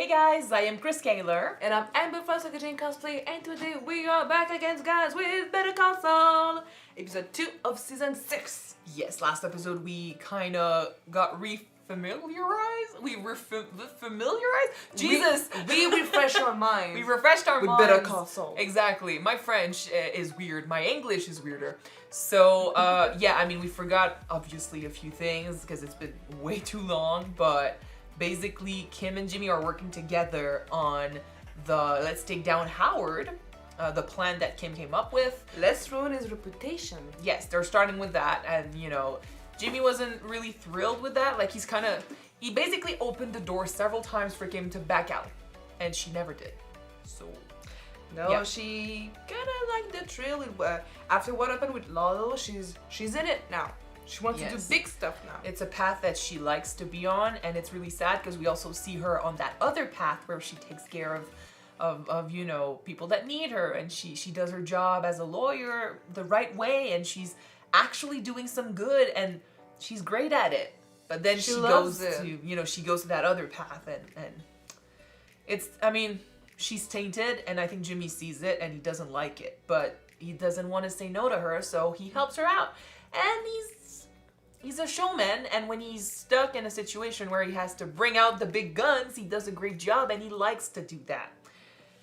Hey guys, I am Chris Kaler. And I'm Amber from Kyuujin Cosplay, and today we are back against guys with Better Call Saul, episode 2 of season 6. Yes, last episode we kind of got familiarized. We were familiarized. Jesus, we refreshed our minds. We refreshed our with minds. Better Call Saul. Exactly. My French is weird. My English is weirder. So yeah, I mean we forgot obviously a few things because it's been way too long, but. Basically, Kim and Jimmy are working together on the Let's Take Down Howard, the plan that Kim came up with. Let's ruin his reputation. Yes, they're starting with that, and you know, Jimmy wasn't really thrilled with that. Like he basically opened the door several times for Kim to back out, and she never did. So, no, yeah. She kind of liked the thrill. After what happened with Lalo, she's in it now. She wants to do big stuff now. It's a path that she likes to be on, and it's really sad because we also see her on that other path where she takes care of you know, people that need her, and she does her job as a lawyer the right way, and she's actually doing some good, and she's great at it. But then she goes to that other path, and it's, I mean, she's tainted, and I think Jimmy sees it, and he doesn't like it, but he doesn't want to say no to her, so he helps her out. And he's a showman, and when he's stuck in a situation where he has to bring out the big guns, he does a great job, and he likes to do that.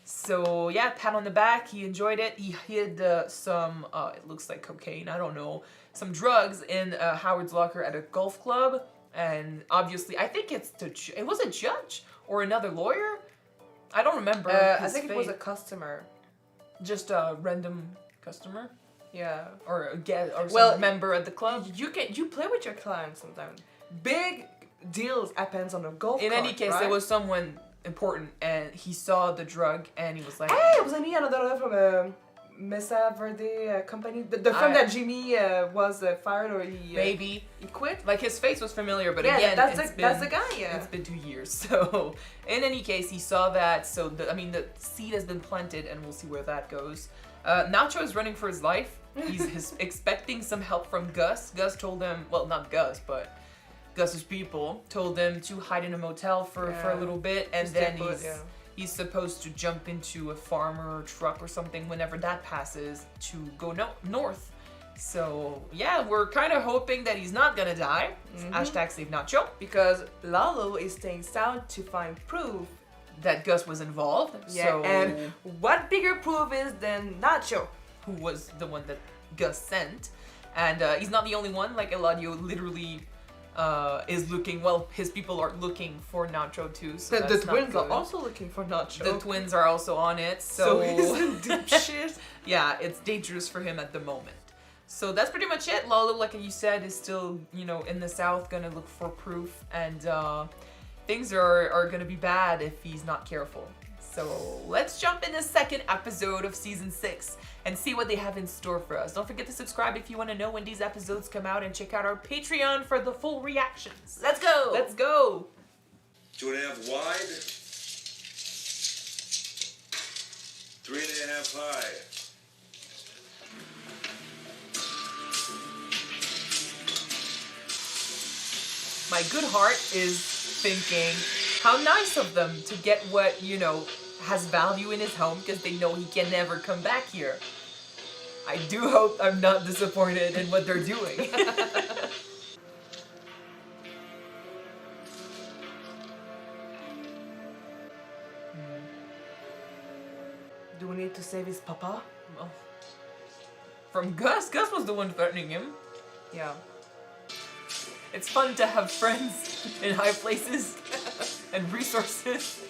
So yeah, pat on the back, he enjoyed it. He hid some, it looks like cocaine, I don't know, some drugs in Howard's locker at a golf club, and obviously, I think it was a judge or another lawyer? I don't remember I think it was a customer. Just a random customer? Yeah, or some member at the club. You play with your clients sometimes. Big deals happens on a golf cart. In any case, right? It was someone important, and he saw the drug, and he was like, "Hey, wasn't he another from Mesa Verde company? The firm that Jimmy was fired, or he maybe he quit? Like his face was familiar, but yeah, again, that's the guy. Yeah, it's been 2 years. So in any case, he saw that. So the seed has been planted, and we'll see where that goes. Nacho is running for his life. He's expecting some help from Gus. Gus told him, well, not Gus, but Gus's people told him to hide in a motel for a little bit, and then he's supposed to jump into a farmer truck or something whenever that passes to go north. So yeah, we're kind of hoping that he's not gonna die. Hashtag save Nacho. Because Lalo is staying south to find proof that Gus was involved. Yeah, so, and what bigger proof is than Nacho? Who was the one that Gus sent. And he's not the only one. Like, Eladio literally is looking, well, his people are looking for Nacho too. So the twins are also looking for Nacho. The twins are also on it. So he's in deep shit. Yeah, it's dangerous for him at the moment. So that's pretty much it. Lalo, like you said, is still, you know, in the south, gonna look for proof. And things are gonna be bad if he's not careful. So let's jump in the second episode of season 6 and see what they have in store for us. Don't forget to subscribe if you want to know when these episodes come out, and check out our Patreon for the full reactions. Let's go! Let's go! 2.5 wide, 3.5 high. My good heart is thinking, how nice of them to get what, you know, has value in his home, because they know he can never come back here. I do hope I'm not disappointed in what they're doing. Do we need to save his papa? Well, from Gus. Gus was the one threatening him. Yeah. It's fun to have friends in high places and resources.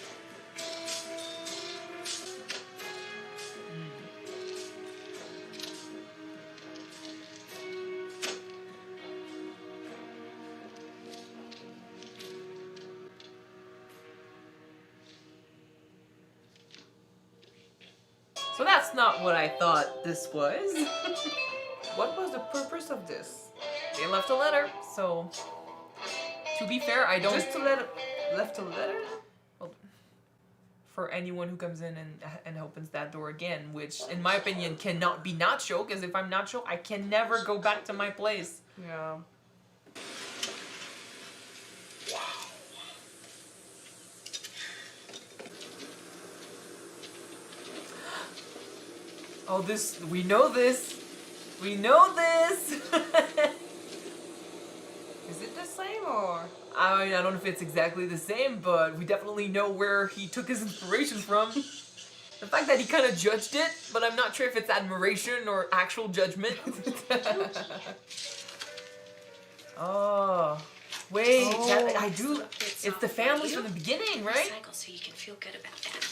So that's not what I thought this was. What was the purpose of this? They left a letter, so to be fair, I don't... Just left a letter? Well, for anyone who comes in and opens that door again, which in my opinion cannot be Nacho, because if I'm Nacho, I can never go back to my place. Yeah. Oh, this, we know this. We know this. Is it the same or? I mean, I don't know if it's exactly the same, but we definitely know where he took his inspiration from. The fact that he kind of judged it, but I'm not sure if it's admiration or actual judgment. Oh, wait, that, I do. It's the family from the beginning, right? So you can feel good about that.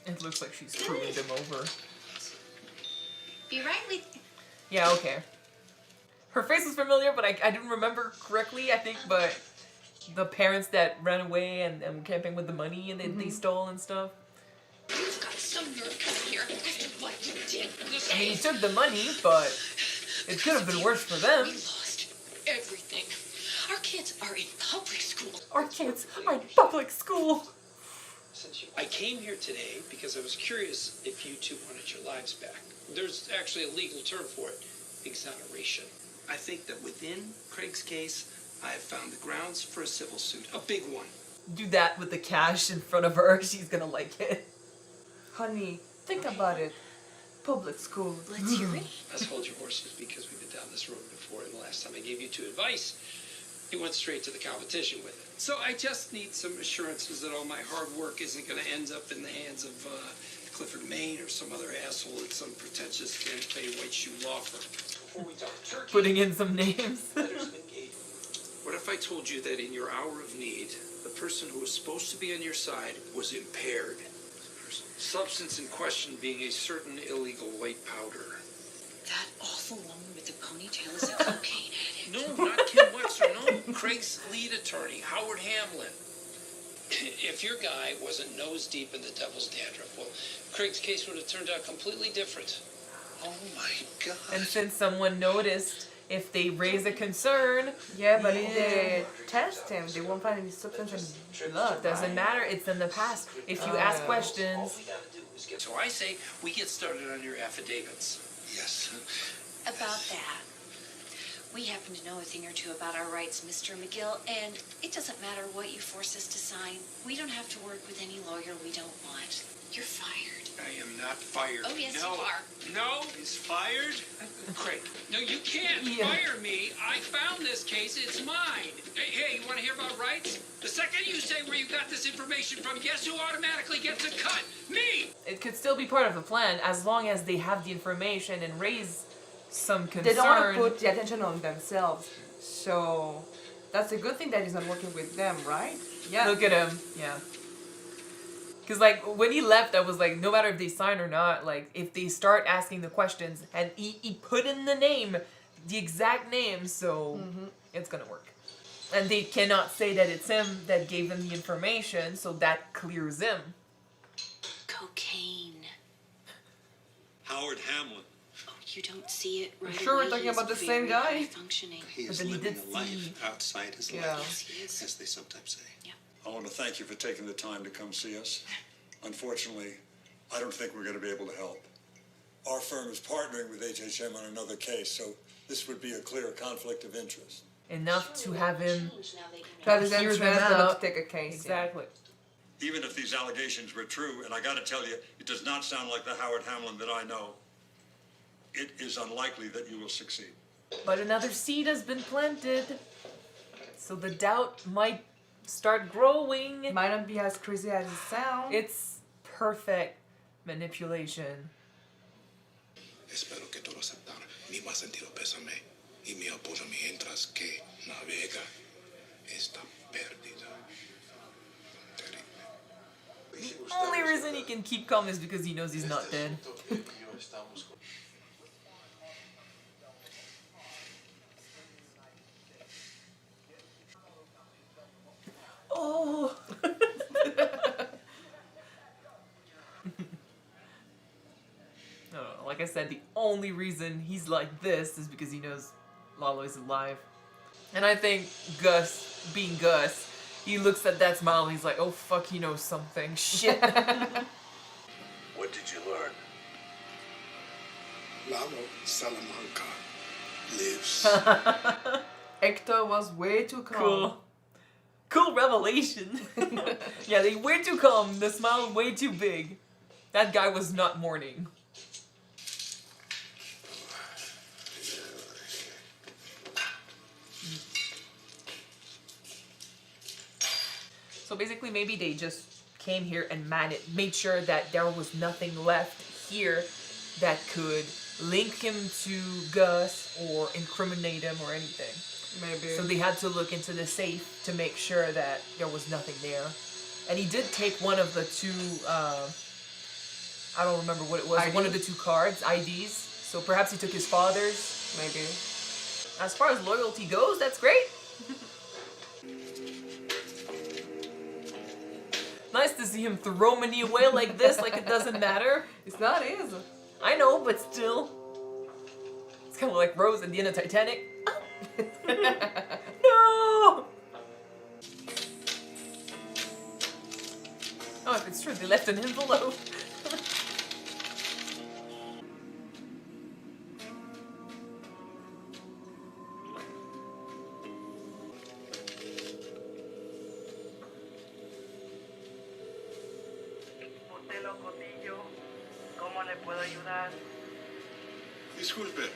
It looks like she's screwing them over. Be right with. Yeah, okay. Her face was familiar, but I didn't remember correctly, I think, but the parents that ran away and were camping with the money and they stole and stuff. You've got some nerve coming here after what you did. I mean, he took the money, but it could have been worse for them. We lost everything. Our kids are in public school. Our kids are in public school. I came here today because I was curious if you two wanted your lives back. There's actually a legal term for it, exoneration. I think that within Craig's case, I have found the grounds for a civil suit, a big one. Do that with the cash in front of her. She's gonna like it. Honey, think about it. Public school. Let's hear it. Let's hold your horses because we've been down this road before, and the last time I gave you two advice, you went straight to the competition with it. So I just need some assurances that all my hard work isn't going to end up in the hands of Clifford Maine or some other asshole at some pretentious can't-pay white shoe law firm. Before we talk turkey, Putting in some names. letters of engagement. What if I told you that in your hour of need, the person who was supposed to be on your side was impaired? Substance in question being a certain illegal white powder. That awful woman with the ponytail is a cocaine addict. No, not Kim Webster, no. Craig's lead attorney, Howard Hamlin. If your guy wasn't nose deep in the devil's dandruff, well, Craig's case would have turned out completely different. Oh my God. And since someone noticed, if they raise a concern, Yeah, but if they test him, they won't find any substance in blood. doesn't right? matter. It's in the past. If you ask questions, So I say we get started on your affidavits. Yes. About that, we happen to know a thing or two about our rights, Mr. McGill, and it doesn't matter what you force us to sign. We don't have to work with any lawyer we don't want. You're fired. I am not fired. Oh, yes, no. you are. No, he's fired? Craig. No, you can't fire me. I found this case. It's mine. Hey, you want to hear about rights? The second you say where you got this information from, guess who automatically gets a cut? Me! it could still be part of the plan as long as they have the information and raise some concern. They don't want to put the attention on themselves. So that's a good thing that he's not working with them, right? Yeah. Look at him. Yeah. Because, like, when he left, I was like, no matter if they sign or not, like, if they start asking the questions, and he put in the name, the exact name, so it's gonna work. And they cannot say that it's him that gave them the information, so that clears him. Cocaine. Howard Hamlin. Oh, you don't see it right sure away. we're talking He's about the same very guy? high functioning. He But is then he living did a life see- outside his Yeah. life, Yes, he is. as they sometimes say. I want to thank you for taking the time to come see us. Unfortunately, I don't think we're going to be able to help. Our firm is partnering with HHM on another case, so this would be a clear conflict of interest. Enough to have him To have his hear them interest, but out. to take a case. Exactly. Even if these allegations were true, and I got to tell you, it does not sound like the Howard Hamlin that I know, it is unlikely that you will succeed. But another seed has been planted, so the doubt might start growing. It might not be as crazy as it sounds. It's perfect manipulation. Espero que todos aceptan mi más sentido pésame y mi apoyo mientras que navega esta pérdida terrible. The only reason he can keep calm is because he knows he's not dead. Oh! No, like I said, the only reason he's like this is because he knows Lalo is alive. And I think Gus, being Gus, he looks at that smile and he's like, oh fuck, he knows something. Shit. What did you learn? Lalo Salamanca lives. Hector was way too calm. Cool. Cool revelation. Yeah, they way too calm. The smile way too big. That guy was not mourning. So basically, maybe they just came here and made sure that there was nothing left here that could link him to Gus or incriminate him or anything. Maybe. So they had to look into the safe to make sure that there was nothing there. And he did take one of the two, I don't remember what it was, ID? one of the two cards, IDs. So perhaps he took his father's. Maybe. As far as loyalty goes, that's great. Nice to see him throw money away like this, like it doesn't matter. It's not easy. I know, but still. It's kind of like Rose at the end of Titanic. No! Oh, if it's true, they left an envelope. ¿Cómo le puedo ayudar? Disculpe,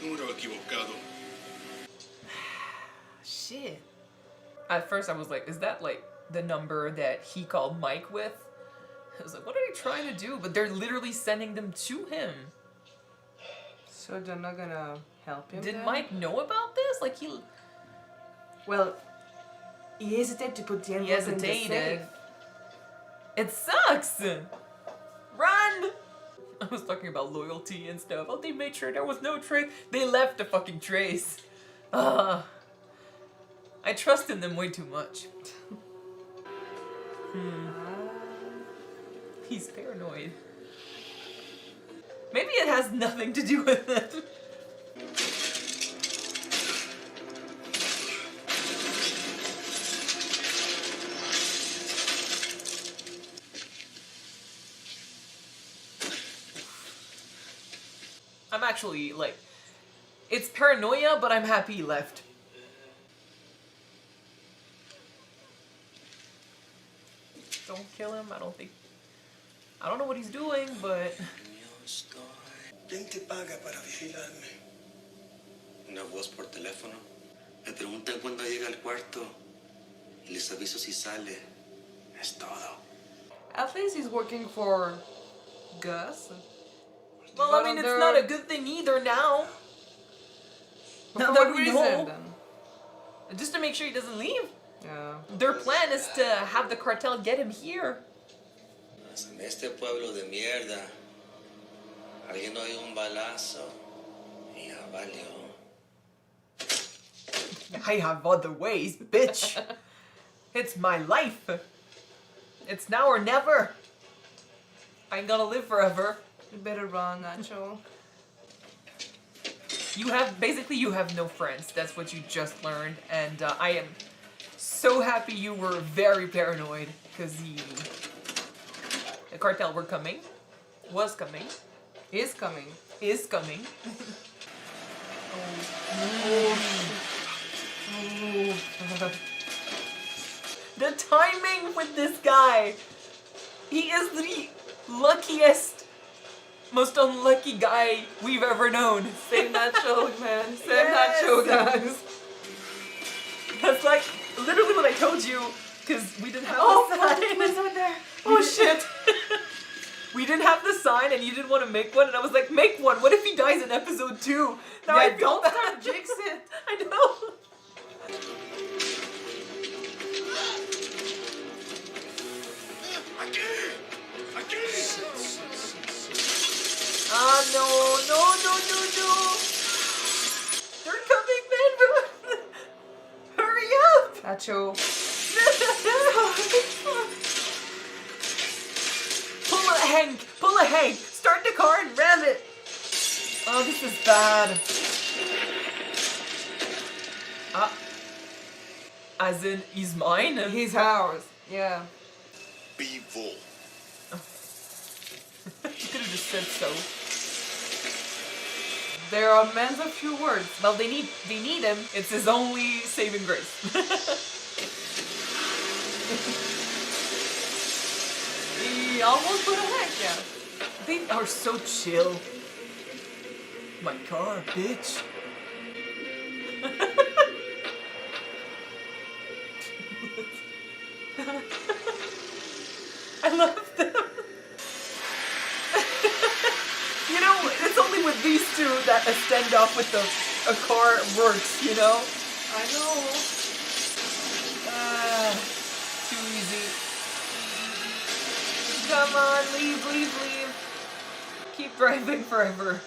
número equivocado. Shit. At first I was like, is that like the number that he called Mike with? I was like, what are they trying to do? But they're literally sending them to him. So they're not gonna help him? Did then? Mike know about this? Like he Well, he hesitated to put the envelope in the safe. hesitated. It sucks! Run! I was talking about loyalty and stuff. Oh, they made sure there was no trace. They left a fucking trace. I trust in them way too much. He's paranoid. Maybe it has nothing to do with it. I'm actually like, it's paranoia, but I'm happy he left. Don't kill him, I don't know what he's doing, but... ¿Quién te paga para vigilarme? Una voz por teléfono. Me preguntan cuándo llega al cuarto y les aviso si sale. Es todo. At least he's working for Gus. Well, I mean, it's not a good thing either now. For Now that what we reason know. then? Just to make sure he doesn't leave. Yeah. Their plan is to have the cartel get him here. En este pueblo de mierda, alguien oyó un balazo y ya valió. I have other ways, bitch. It's my life. It's now or never. I ain't gonna live forever. You better run, Nacho. You have no friends. That's what you just learned. And I am so happy you were very paranoid because the cartel was coming. He's coming. Is coming. The timing with this guy. He is the luckiest, most unlucky guy we've ever known. Save Nacho, man. Save Yes. Nacho, guys. That's like literally what I told you, because we didn't have Oh, the fuck, sign. it's right there. Oh shit. We didn't have the sign and you didn't want to make one, and I was like, make one. What if he dies in episode 2? Now I feel don't bad. start jinx it. I know. Ah, no. They're coming, man. Hurry up. Nacho. Pull a Hank. Start the car and ram it. Oh, this is bad. As in, he's mine? He's ours. Yeah. Vivo. You could have just said so. There are men's of few words. Well, they need him. It's his only saving grace. He almost put a heck, yeah. They are so chill. My car, bitch. I love them. You know, it's only with these two that a standoff with a car works, you know? I know. Too easy. Come on, leave. Keep driving forever.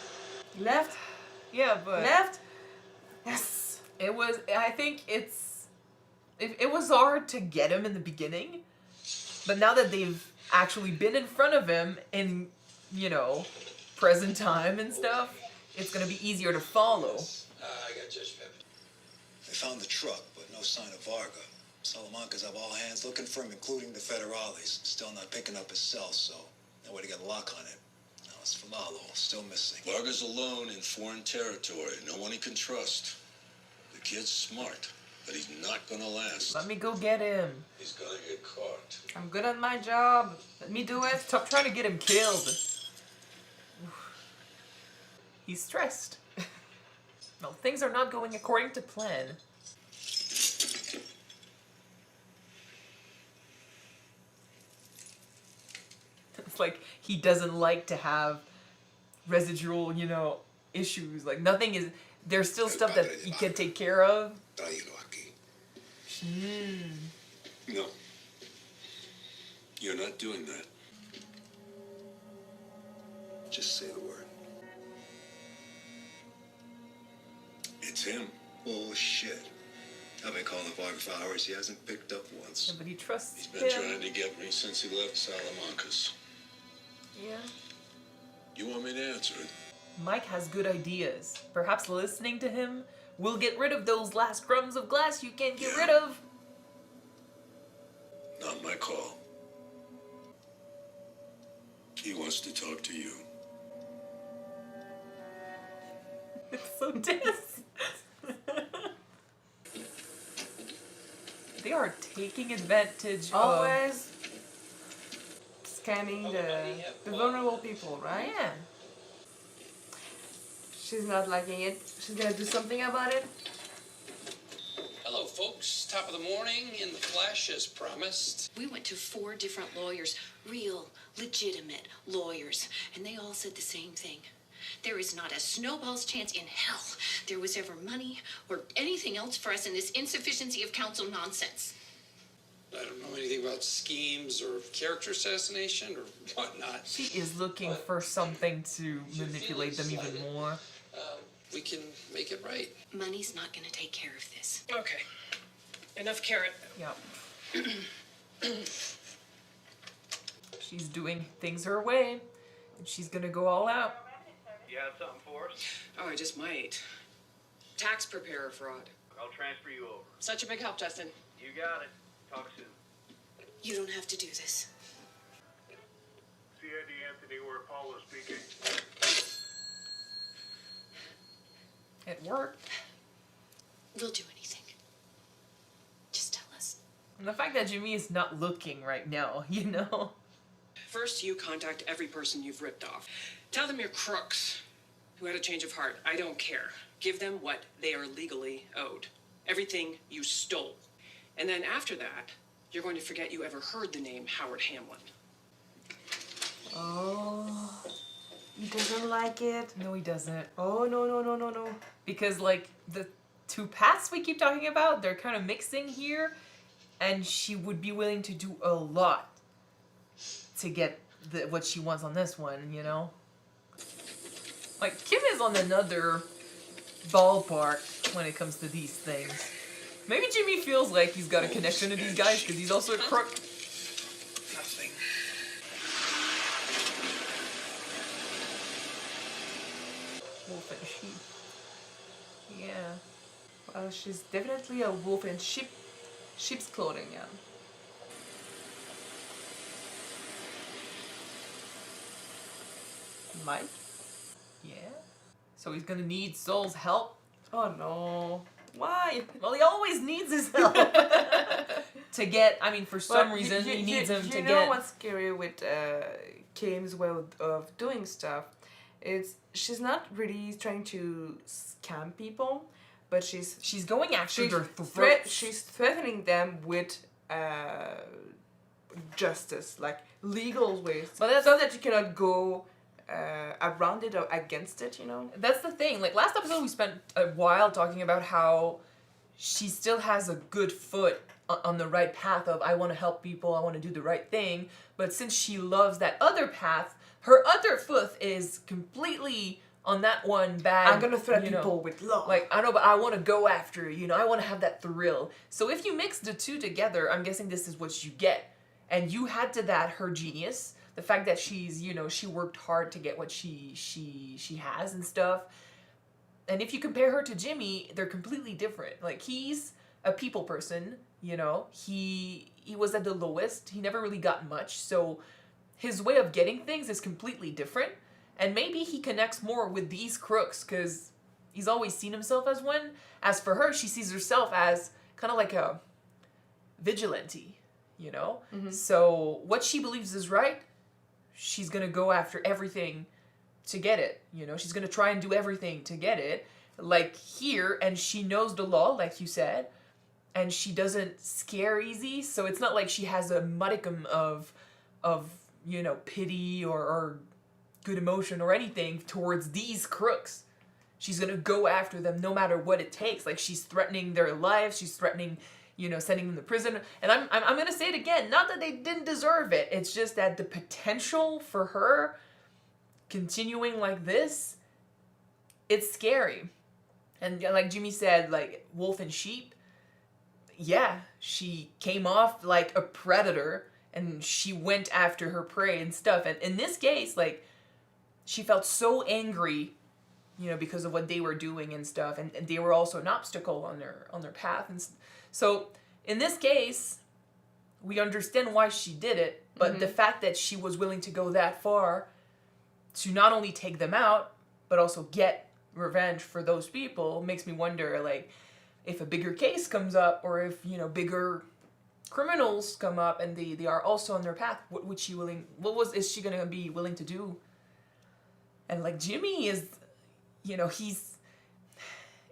Left? Yeah, but... Left? Yes. I think it was hard to get him in the beginning, but now that they've actually been in front of him in, you know, present time and stuff, it's gonna be easier to follow. I got Judge Pepper. They found the truck, but no sign of Varga. Salamancas have all hands looking for him, including the federales. Still not picking up his cell, so no way to get a lock on it. Now it's Falalo, still missing. Varga's alone in foreign territory. No one he can trust. The kid's smart, but he's not gonna last. Let me go get him. He's gonna get caught. I'm good at my job. Let me do it. Stop trying to get him killed. He's stressed. No, things are not going according to plan. It's like he doesn't like to have residual, you know, issues. Like nothing is... There's still stuff that he can take care of. No. You're not doing that. Just say the word. It's him. Bullshit. I've been calling Varga for hours. He hasn't picked up once. Yeah, but he trusts He's been trying to get me since he left Salamancas. Yeah. You want me to answer it? Mike has good ideas. Perhaps listening to him will get rid of those last crumbs of glass you can't get rid of. Not my call. He wants to talk to you. It's so tense. They are taking advantage Always scanning the vulnerable people, right? Yeah. She's not liking it. She's gonna do something about it. Hello, folks. Top of the morning in the flesh, as promised. We went to 4 different lawyers, real, legitimate lawyers, and they all said the same thing. There is not a snowball's chance in hell there was ever money or anything else for us in this insufficiency of counsel nonsense. I don't know anything about schemes or character assassination or whatnot. She is looking for something to manipulate them even more. We can make it right. Money's not going to take care of this. Okay. Enough carrot. Yeah. She's doing things her way, and she's gonna go all out. You have something for us? Oh, I just might. Tax preparer fraud. I'll transfer you over. Such a big help, Justin. You got it. Talk soon. You don't have to do this. CID Anthony, where Paul is speaking. It worked. We'll do anything. Just tell us. And the fact that Jimmy is not looking right now, you know? First, you contact every person you've ripped off. Tell them you're crooks who had a change of heart. I don't care. Give them what they are legally owed. Everything you stole. And then after that, you're going to forget you ever heard the name Howard Hamlin. Oh, he doesn't like it. No, he doesn't. Oh, no. Because, like, the two paths we keep talking about, they're kind of mixing here, and she would be willing to do a lot to get what she wants on this one, you know? Like, Kim is on another ballpark when it comes to these things. Maybe Jimmy feels like he's got a connection to these guys because he's also a crook. Nothing. Wolf and sheep. Yeah. Well, she's definitely a wolf in sheep's clothing, yeah. Mike? Yeah? So he's gonna need Saul's help? Oh no. Why? Well, he always needs his help. To get, I mean, for some reason, he needs him to get... You know what's scary with Kim's way of doing stuff? She's not really trying to scam people, but she's going after their throats. She's threatening them with justice, like legal ways, but that's so that you cannot go around it or against it, you know? That's the thing. Like, last episode we spent a while talking about how she still has a good foot on the right path of, I want to help people, I want to do the right thing, but since she loves that other path, her other foot is completely on that one bad... I'm gonna threaten people with love. Like, I know, but I want to go after, I want to have that thrill. So if you mix the two together, I'm guessing this is what you get. And you had to that her genius, the fact that she's, she worked hard to get what she has and stuff. And if you compare her to Jimmy, they're completely different. Like, he's a people person, he was at the lowest. He never really got much. So his way of getting things is completely different. And maybe he connects more with these crooks because he's always seen himself as one. As for her, she sees herself as kind of like a vigilante, Mm-hmm. So what she believes is right, she's going to go after everything to get it. She's going to try and do everything to get it. Like here, and she knows the law, like you said, and she doesn't scare easy. So it's not like she has a modicum of pity or good emotion or anything towards these crooks. She's going to go after them no matter what it takes. Like, she's threatening their lives. She's threatening, sending them to prison. And I'm going to say it again. Not that they didn't deserve it. It's just that the potential for her continuing like this, it's scary. And like Jimmy said, like wolf and sheep, yeah, she came off like a predator and she went after her prey and stuff. And in this case, like, she felt so angry, because of what they were doing and stuff. And they were also an obstacle on their path. And so in this case, we understand why she did it. But Mm-hmm. the fact that she was willing to go that far to not only take them out, but also get revenge for those people makes me wonder, like, if a bigger case comes up or if, bigger criminals come up and they are also on their path, is she going to be willing to do? And like Jimmy is,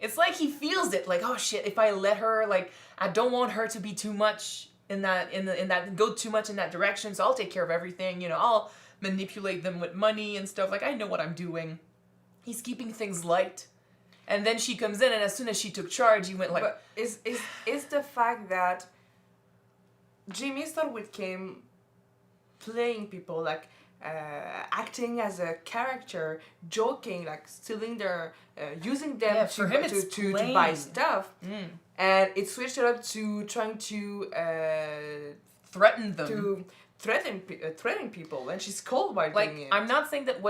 it's like he feels it, like, oh shit, if I let her, like, I don't want her to be too much in that go too much in that direction, so I'll take care of everything, I'll manipulate them with money and stuff, like, I know what I'm doing. He's keeping things light. And then she comes in, and as soon as she took charge, he went like... But is the fact that Jimmy started with Kim playing people, like, acting as a character, joking, like, stealing their... using them to buy stuff. Mm. And it switched it up to trying to... threaten them. To threaten people, and she's cold by doing it. I'm not saying that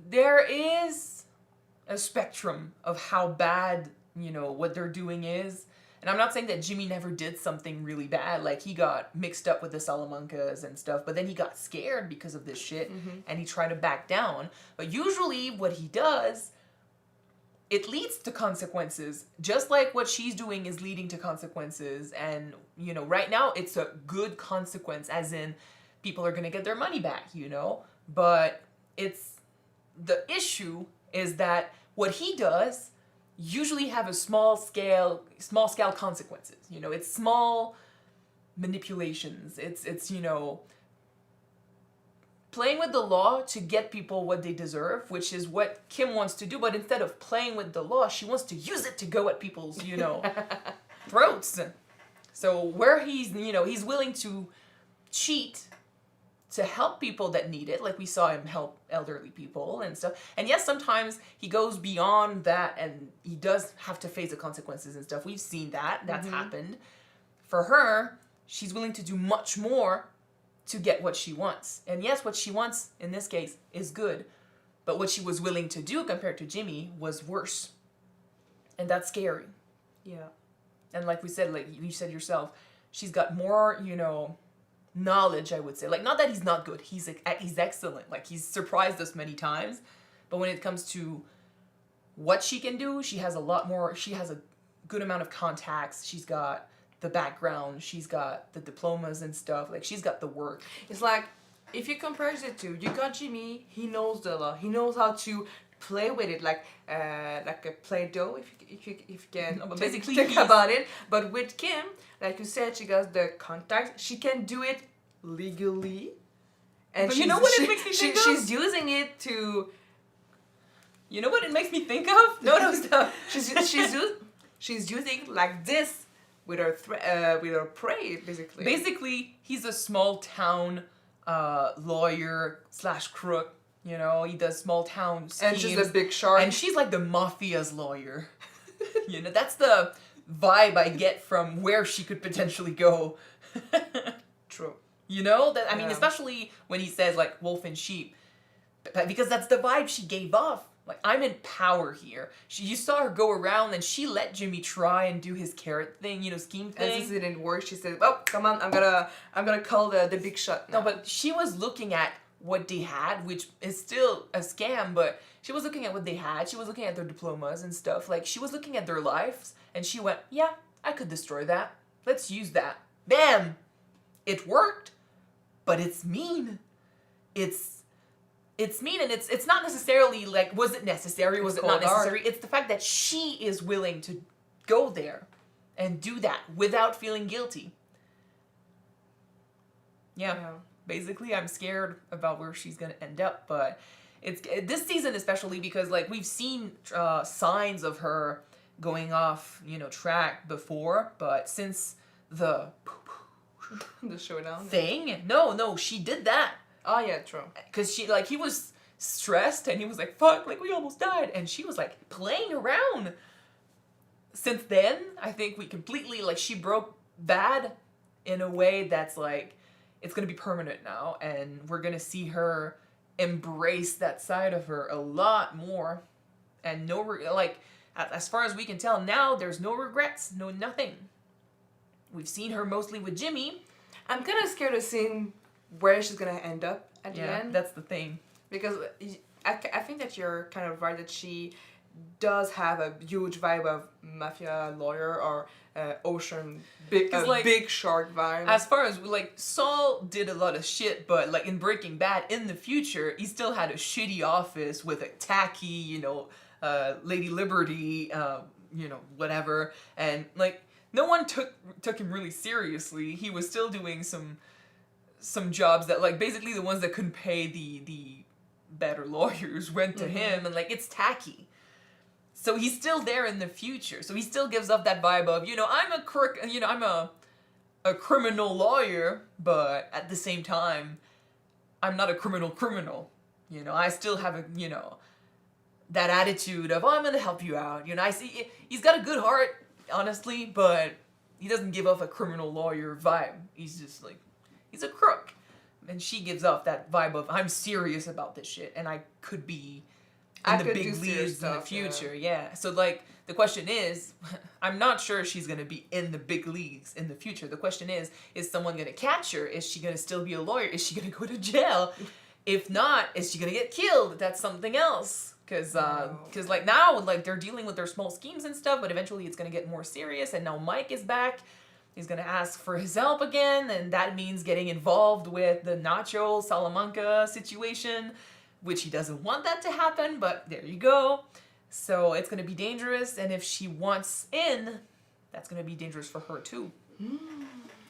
there is a spectrum of how bad, what they're doing is. And I'm not saying that Jimmy never did something really bad. Like, he got mixed up with the Salamancas and stuff, but then he got scared because of this shit, and he tried to back down. But usually what he does, it leads to consequences, just like what she's doing is leading to consequences. And, right now it's a good consequence, as in people are going to get their money back, But the issue is that what he does usually have a small scale consequences. It's small manipulations. It's playing with the law to get people what they deserve, which is what Kim wants to do. But instead of playing with the law, she wants to use it to go at people's, throats. So where he's willing to cheat to help people that need it, like we saw him help elderly people and stuff. And yes, sometimes he goes beyond that and he does have to face the consequences and stuff. We've seen that. That's happened. For her, she's willing to do much more to get what she wants. And yes, what she wants in this case is good. But what she was willing to do compared to Jimmy was worse. And that's scary. Yeah. And like we said, like you said yourself, she's got more, knowledge, I would say. Like, not that he's not good. He's excellent. Like, he's surprised us many times. But when it comes to what she can do. She has a lot more. She has a good amount of contacts. She's got the background. She's got the diplomas and stuff. Like, she's got the work. It's like, if you compare the two, you got Jimmy. He knows the law. He knows how to play with it, like a Play-Doh, if you can basically think about it. But with Kim, like you said, she got the contact. She can do it legally, and but you know what it makes me think of? She's using it to. You know what it makes me think of? No, stop. she's using like this with her prey, basically. Basically, he's a small town lawyer / crook. You know, he does small town schemes. And she's a big shark. And she's like the mafia's lawyer. You know, that's the vibe I get from where she could potentially go. True. You know? That I mean, especially when he says, like, wolf and sheep. Because that's the vibe she gave off. Like, I'm in power here. You saw her go around and she let Jimmy try and do his carrot thing, you know, scheme thing. And since it didn't work, she said, "Oh, come on, I'm gonna call the big shot now." No, but she was looking at what they had, which is still a scam, but she was looking at what they had. She was looking at their diplomas and stuff. Like, she was looking at their lives, and she went, yeah, I could destroy that. Let's use that. Bam! It worked, but it's mean. It's mean, and it's not necessarily like, was it necessary, was it not necessary? It's the fact that she is willing to go there and do that without feeling guilty. Yeah. Basically, I'm scared about where she's gonna end up, but it's this season especially because, like, we've seen signs of her going off, you know, track before, but since the showdown thing, no, she did that. Oh yeah, true. Cause he was stressed and he was like, "Fuck, like we almost died," and she was like playing around. Since then, I think we completely, like, she broke bad in a way that's like, it's going to be permanent now, and we're going to see her embrace that side of her a lot more. And as far as we can tell now, there's no regrets, no nothing. We've seen her mostly with Jimmy. I'm kind of scared of seeing where she's going to end up at the end. Yeah, that's the thing. Because I think that you're kind of right that she does have a huge vibe of mafia lawyer or big shark vibe. As far as, like, Saul did a lot of shit, but, like, in Breaking Bad, in the future, he still had a shitty office with a tacky, you know, Lady Liberty, you know, whatever, and, like, no one took him really seriously. He was still doing some jobs that, like, basically the ones that couldn't pay the better lawyers went to him, and, like, it's tacky. So he's still there in the future. So he still gives off that vibe of, you know, I'm a criminal lawyer, but at the same time, I'm not a criminal. You know, I still have you know, that attitude of, oh, I'm gonna help you out. You know, I see he's got a good heart, honestly, but he doesn't give off a criminal lawyer vibe. He's just like, he's a crook. And she gives off that vibe of, I'm serious about this shit, and I could be in the big leagues in the future. Yeah. So, like, the question is, I'm not sure she's going to be in the big leagues in the future. The question is someone going to catch her? Is she going to still be a lawyer? Is she going to go to jail? If not, is she going to get killed? That's something else. Because, like, now, like, they're dealing with their small schemes and stuff, but eventually it's going to get more serious, and now Mike is back. He's going to ask for his help again, and that means getting involved with the Nacho Salamanca situation, which he doesn't want that to happen, but there you go. So it's going to be dangerous, and if she wants in, that's going to be dangerous for her too.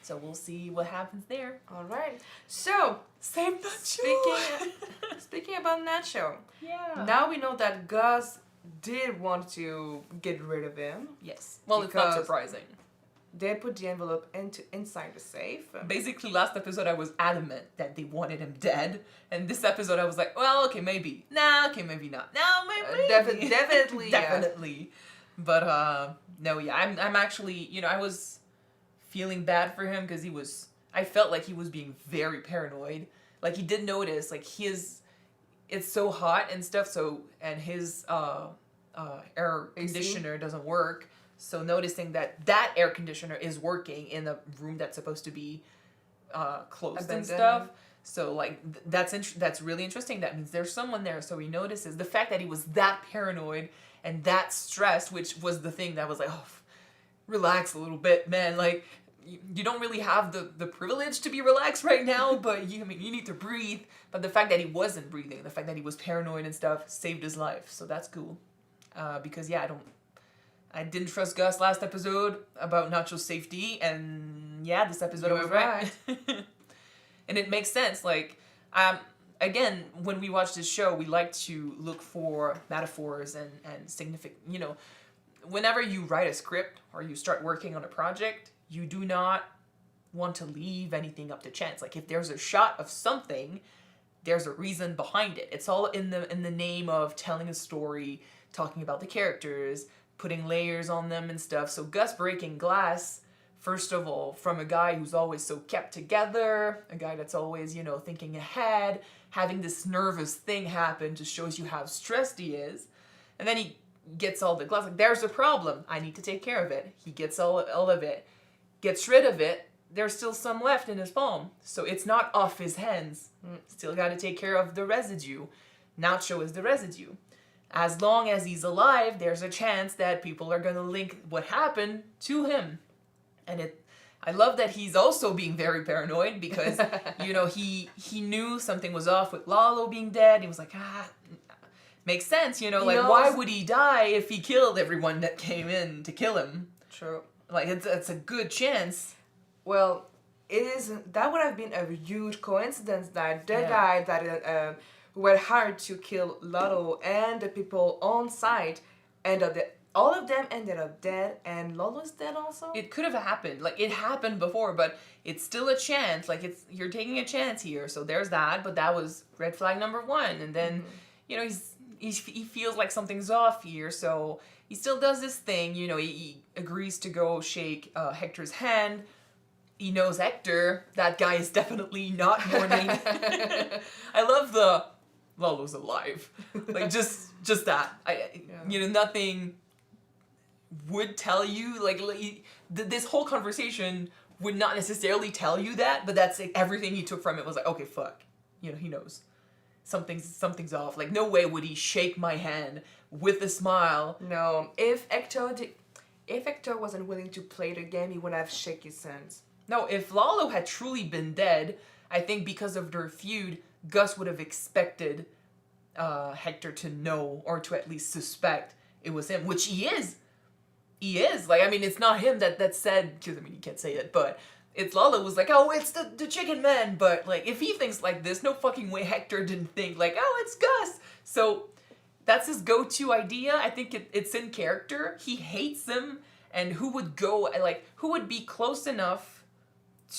So we'll see what happens there. All right. So, save Nacho. Speaking about Nacho. Yeah. Now we know that Gus did want to get rid of him. Yes. Well, it's not surprising. They put the envelope inside the safe. Basically, last episode I was adamant that they wanted him dead, and this episode I was like, well, okay, maybe. Nah, okay, maybe not. No, maybe. Definitely. Definitely. Yeah. But no, yeah, I'm actually, you know, I was feeling bad for him because I felt like he was being very paranoid. Like, he did notice, like, it's so hot and stuff, so, and his air conditioner doesn't work. So noticing that air conditioner is working in a room that's supposed to be closed and stuff. So like that's really interesting. That means there's someone there. So he notices the fact that he was that paranoid and that stressed, which was the thing that was like, oh, relax a little bit, man. Like you don't really have the privilege to be relaxed right now, but you need to breathe. But the fact that he wasn't breathing, the fact that he was paranoid and stuff, saved his life. So that's cool. Because yeah, I didn't trust Gus last episode about Nacho's safety, and yeah, this episode I was right. And it makes sense. Like, again, when we watch this show, we like to look for metaphors and significant, whenever you write a script or you start working on a project, you do not want to leave anything up to chance. Like, if there's a shot of something, there's a reason behind it. It's all in the name of telling a story, talking about the characters, putting layers on them and stuff. So Gus breaking glass, first of all, from a guy who's always so kept together, a guy that's always, thinking ahead, having this nervous thing happen just shows you how stressed he is. And then he gets all the glass. Like, there's a problem. I need to take care of it. He gets all of it, gets rid of it. There's still some left in his palm. So it's not off his hands. Still got to take care of the residue. Nacho is the residue. As long as he's alive, there's a chance that people are going to link what happened to him. And I love that he's also being very paranoid because, he knew something was off with Lalo being dead. He was like, makes sense, why would he die if he killed everyone that came in to kill him? True. Like, it's a good chance. Well, that would have been a huge coincidence that the guy that who were hired to kill Lalo and the people on site all of them ended up dead, and Lalo's dead also? It could have happened. Like, it happened before, but it's still a chance. Like, you're taking a chance here. So there's that, but that was red flag number 1. And then, he feels like something's off here, so he still does this thing. He agrees to go shake Hector's hand. He knows Hector. That guy is definitely not mourning. I love Lalo's alive. Like, just that. Nothing would tell you, this whole conversation would not necessarily tell you that, but that's everything he took from it was like, okay, fuck. He knows. Something's off. Like, no way would he shake my hand with a smile. No. If Hector wasn't willing to play the game, he wouldn't have shaken his hands. No, if Lalo had truly been dead, I think because of their feud, Gus would have expected Hector to know, or to at least suspect it was him, which he is. He is. Like, it's not him that said, because, you can't say it, but it's Lalo was like, oh, it's the chicken man. But, like, if he thinks like this, no fucking way Hector didn't think, like, oh, it's Gus. So that's his go-to idea. I think it's in character. He hates them, and who would be close enough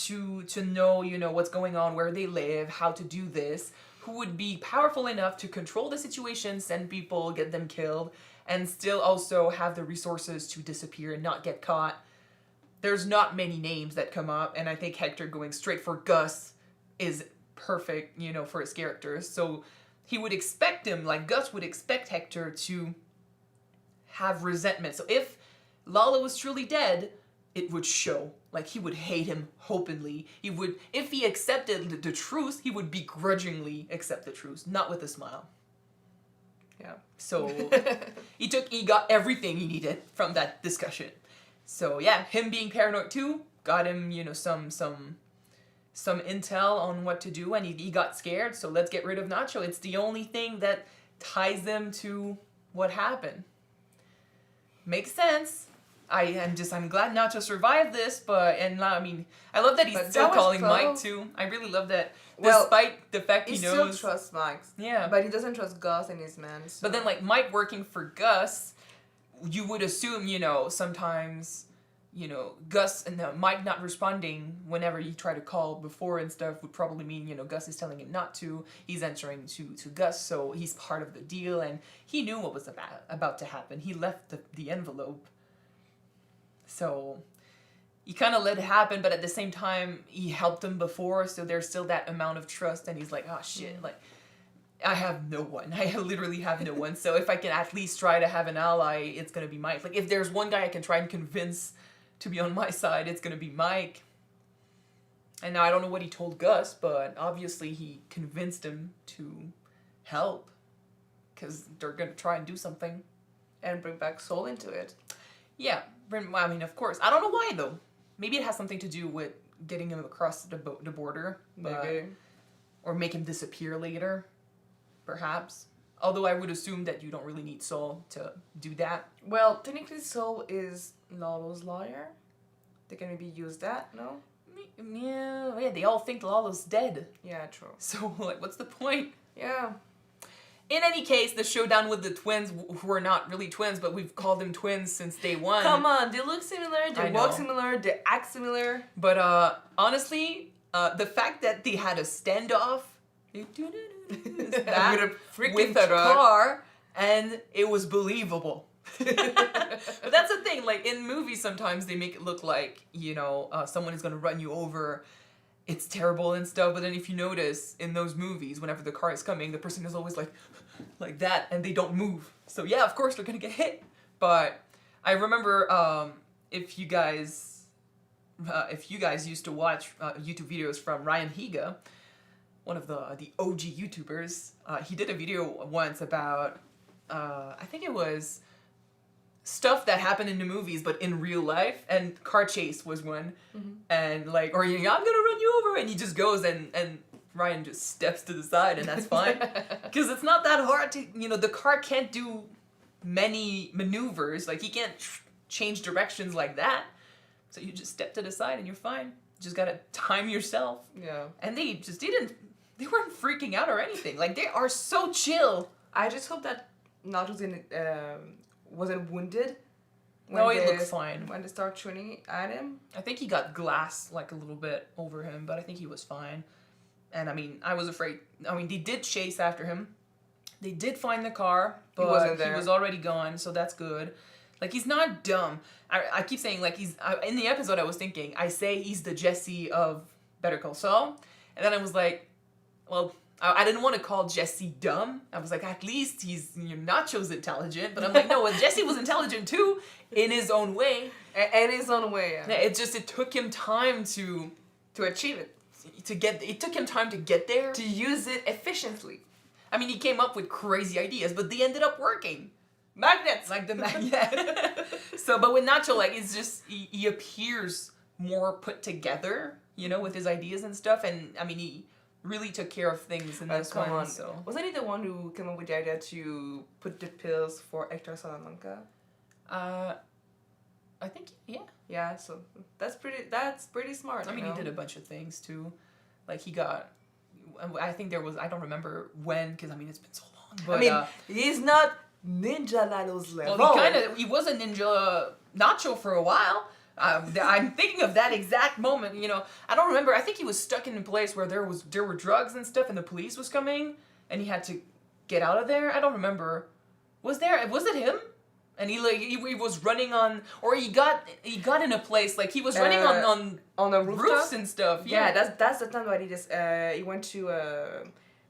to know, what's going on, where they live, how to do this, who would be powerful enough to control the situation, send people, get them killed, and still also have the resources to disappear and not get caught. There's not many names that come up, and I think Hector going straight for Gus is perfect, for his characters. So he would expect him, like Gus would expect Hector to have resentment. So if Lalo was truly dead, it would show. Like, he would hate him openly. He would, if he accepted the truth, he would begrudgingly accept the truth, not with a smile. Yeah. So he got everything he needed from that discussion. So yeah, him being paranoid too got him, some intel on what to do, and he got scared. So let's get rid of Nacho. It's the only thing that ties them to what happened. Makes sense. I'm glad Nacho survived this, I love that he's still calling Mike too. I really love that, despite the fact he knows. He still trusts Mike. Yeah. But he doesn't trust Gus and his men. So. But then, like, Mike working for Gus, you would assume, sometimes, Gus and Mike not responding whenever you try to call before and stuff would probably mean, Gus is telling him not to. He's answering to Gus, so he's part of the deal, and he knew what was about to happen. He left the envelope. So he kind of let it happen, but at the same time, he helped him before, so there's still that amount of trust, and he's like, oh shit, like, I have no one. I literally have no one. So if I can at least try to have an ally, it's going to be Mike. Like, if there's one guy I can try and convince to be on my side, it's going to be Mike. And now I don't know what he told Gus, but obviously he convinced him to help. Because they're going to try and do something. And bring back Saul into it. Yeah. I mean, of course. I don't know why, though. Maybe it has something to do with getting him across the border. Maybe. Or make him disappear later. Perhaps. Although I would assume that you don't really need Saul to do that. Well, technically Saul is Lalo's lawyer. They can maybe use that, no? Yeah, they all think Lalo's dead. Yeah, true. So, like, what's the point? Yeah. In any case, the showdown with the twins, who are not really twins, but we've called them twins since day one. Come on, they look similar, they walk similar, they act similar. But honestly, the fact that they had a standoff that, with a freaking with a car, and it was believable. But that's the thing, like in movies sometimes they make it look like, someone is going to run you over. It's terrible and stuff, but then if you notice in those movies, whenever the car is coming, the person is always like that, and they don't move. So yeah, of course they're gonna get hit. But I remember if you guys used to watch YouTube videos from Ryan Higa, one of the OG YouTubers, he did a video once about I think it was stuff that happened in the movies but in real life, and car chase was one. And I'm gonna run you over, and he just goes and Ryan just steps to the side, and that's fine because it's not that hard to, the car can't do many maneuvers, like he can't change directions like that, so you just step to the side and you're fine. You just gotta time yourself. Yeah. And they weren't freaking out or anything, like they are so chill. I just hope that Nacho wasn't wounded. No, he looked fine. When they start shooting at him. I think he got glass a little bit over him, but I think he was fine. And I mean, I was afraid. I mean, they did chase after him. They did find the car, but he was already gone, so that's good. Like, he's not dumb. I keep saying, like, in the episode I was thinking, I say he's the Jesse of Better Call Saul. And then I was like, well, I didn't want to call Jesse dumb. I was like, at least he's Nacho's intelligent. But I'm like, no, well, Jesse was intelligent too, in his own way. In his own way, yeah. It took him time to achieve it. It took him time to get there. To use it efficiently. I mean, he came up with crazy ideas, but they ended up working. Magnets! Like the magnet. So, but with Nacho, like, it's just, he appears more put together, with his ideas and stuff. And, I mean, he really took care of things in this one. So. Wasn't he the one who came up with the idea to put the pills for Hector Salamanca? I think, yeah. Yeah, so that's pretty smart. I mean, he did a bunch of things too. Like, he got, I think there was, I don't remember when, because I mean, it's been so long. But, I mean, he's not Ninja Lalo's level. Well, he was a Ninja Nacho for a while. I'm thinking of that exact moment, I don't remember. I think he was stuck in a place where there were drugs and stuff, and the police was coming, and he had to get out of there. I don't remember. Was it him? And he was running on, or he got in a place, like he was running on the roofs and stuff. Yeah, that's the time that he went to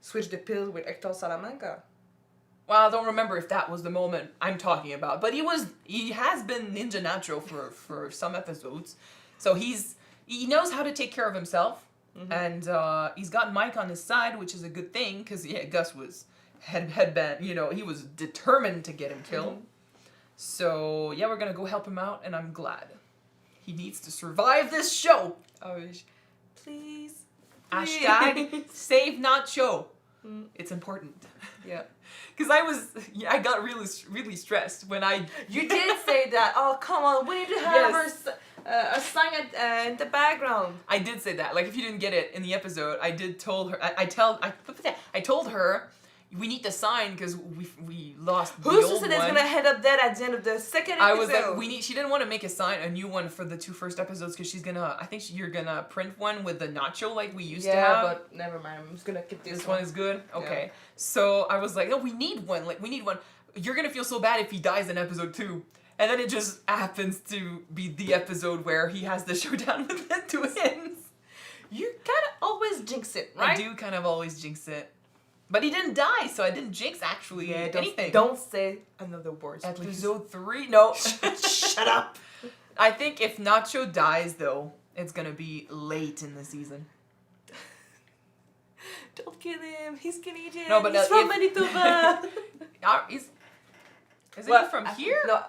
switch the pill with Hector Salamanca. Well, I don't remember if that was the moment I'm talking about, but he has been Ninja Nacho for some episodes, so he knows how to take care of himself, and he's got Mike on his side, which is a good thing, because Gus had been, he was determined to get him killed. So yeah, we're gonna go help him out, and I'm glad. He needs to survive this show. Oh, please. Hashtag save Nacho. It's important. Yeah. Because I got really stressed when You did say that. Oh, come on. We need to have a sign in the background. I did say that. Like, if you didn't get it in the episode, I did told her. I told her we need the sign because we lost the old one. Who's to say that's gonna head up there at the end of the second episode? I was like, she didn't want to make a new one for the 2 first episodes because you're gonna print one with the Nacho like we used to have. Yeah, but never mind. I'm just gonna keep this one. This one is good? Okay. Yeah. So I was like, no, we need one. Like, we need one. You're gonna feel so bad if he dies in episode 2. And then it just happens to be the episode where he has the showdown with the twins. You kind of always jinx it, right? I do kind of always jinx it. But he didn't die, so I didn't jinx actually anything. Don't say another word. Episode 3? No. Shut up. I think if Nacho dies, though, it's gonna be late in the season. Don't kill him. He's Canadian. No, but he's from if- Manitoba. Isn't he from here? No.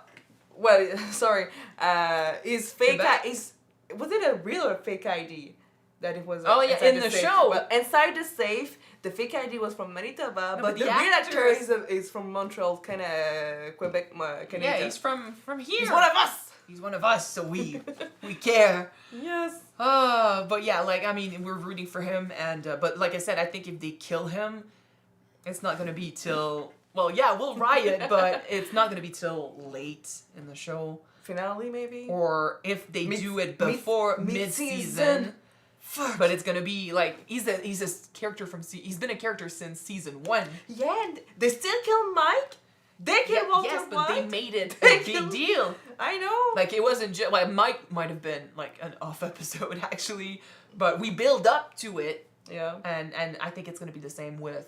Well, sorry. His fake Quebec? was it a real or fake ID? That it was. Oh, yeah, inside in the safe? show. Well, inside the safe, the fake ID was from Manitoba, No, but but the the real actor actor is from Montreal, kind of Quebec, Canadian. Yeah, he's from here. He's one of us. He's one of us, so we care. Yes. But yeah, like I mean, we're rooting for him, and but like I said, I think if they kill him, it's not gonna be till. Well, yeah, we'll riot, but it's not gonna be till late in the show. Finale, maybe. Or if they do it before mid-season. Fuck. But it's gonna be like he's a character from he's been a character since season 1. Yeah, and they still kill Mike. They kill Walter yes, but White. they made it They a big killed- deal. I know. Like it wasn't just like Mike might have been like an off episode actually, but we build up to it. Yeah. And I think it's gonna be the same with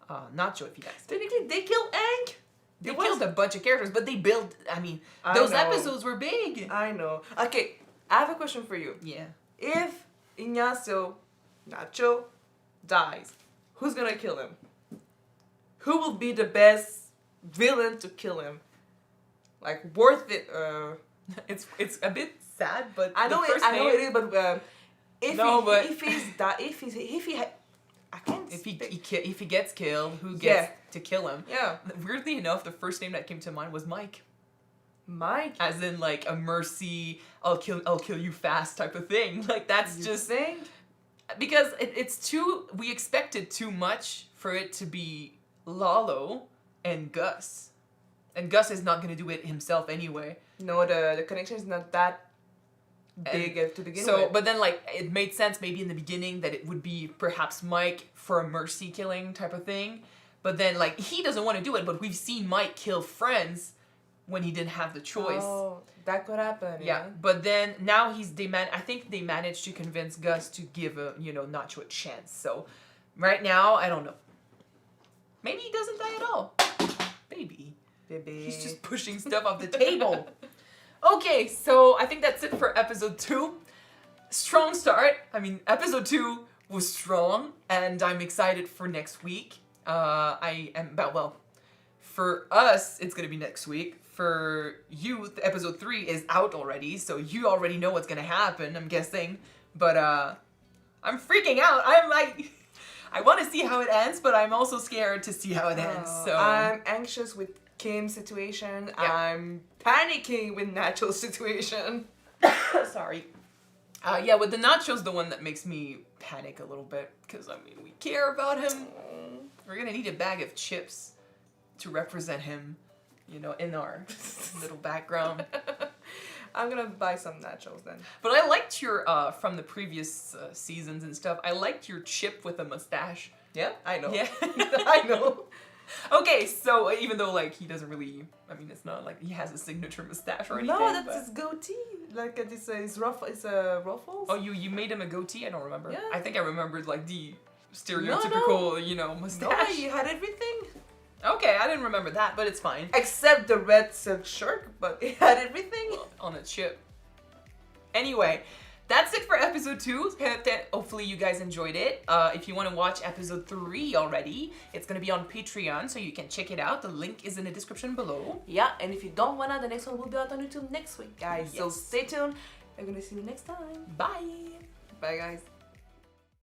Nacho if he dies. Technically, they kill Hank. They killed a bunch of characters, but they build. I mean, those know. episodes were big. I know. Okay, I have a question for you. Yeah. If Ignacio Nacho dies, who's gonna kill him? Who will be the best villain to kill him? Like worth it? It's a bit sad, but I know the first I know name- it is, but if No, he, but- if he I can't. If speak. if he gets killed, who gets Yeah. to kill him? Yeah. Weirdly enough, the first name that came to mind was Mike, Mike. as in like a mercy, I'll kill you fast type of thing. Like that's You just think? because it's too. We expected too much for it to be Lalo and Gus, and Gus is not gonna do it himself anyway. No, the connection is not that big to begin So, with. but then like it made sense maybe in the beginning that it would be perhaps Mike for a mercy killing type of thing. But then like he doesn't want to do it, but we've seen Mike kill friends when he didn't have the choice. Oh, that could happen. Yeah, but then now I think they managed to convince Gus to give Nacho a chance. So right now, I don't know. Maybe he doesn't die at all. Maybe. Baby. He's just pushing stuff off the table. Okay, so I think that's it for episode 2. Strong start. I mean, episode 2 was strong, and I'm excited for next week. For us, it's gonna be next week. For you, episode 3 is out already, so you already know what's gonna happen, I'm guessing. But I'm freaking out. I'm like, I want to see how it ends, but I'm also scared to see how it ends. So I'm anxious with Kim's situation. Yeah. I'm panicking with Nacho's situation. sorry. Yeah, with the Nacho's the one that makes me panic a little bit because I mean we care about him. We're gonna need a bag of chips to represent him, in our little background. I'm gonna buy some nachos then. But I liked your from the previous seasons and stuff. I liked your chip with a mustache. Yeah, I know. Yeah, I know. Okay, so even though like he doesn't really, I mean, it's not like he has a signature mustache or anything. No, that's but- his goatee. Like this is ruffles. Oh, you made him a goatee? I don't remember. Yeah. I think I remembered like the stereotypical, mustache. No, he had everything Okay, I didn't remember that, but it's fine. except the red silk shirt, but he had everything. On a chip. Anyway, that's it for episode 2. Hopefully you guys enjoyed it. If you want to watch episode 3 already, it's going to be on Patreon, so you can check it out. The link is in the description below. Yeah, and if you don't wanna, the next one will be out on YouTube next week, guys. So Yes. stay tuned. I'm gonna see you next time. Bye! Bye, guys.